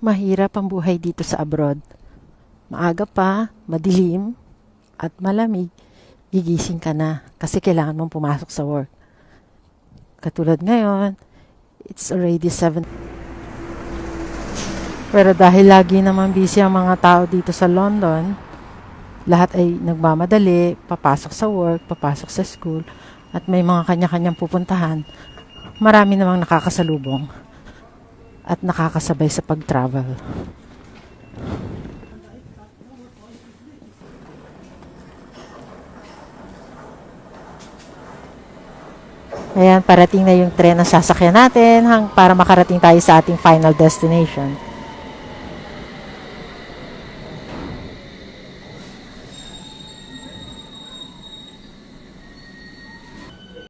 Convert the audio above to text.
Mahirap ang buhay dito sa abroad. Maaga pa, madilim, at malamig, gigising ka na kasi kailangan mong pumasok sa work. Katulad ngayon, it's already 7. Pero dahil lagi naman busy ang mga tao dito sa London, lahat ay nagmamadali, papasok sa work, papasok sa school, at may mga kanya-kanyang pupuntahan. Marami namang nakakasalubong at nakakasabay sa pag-travel. Ayan, parating na yung tren na sasakyan natin para makarating tayo sa ating final destination.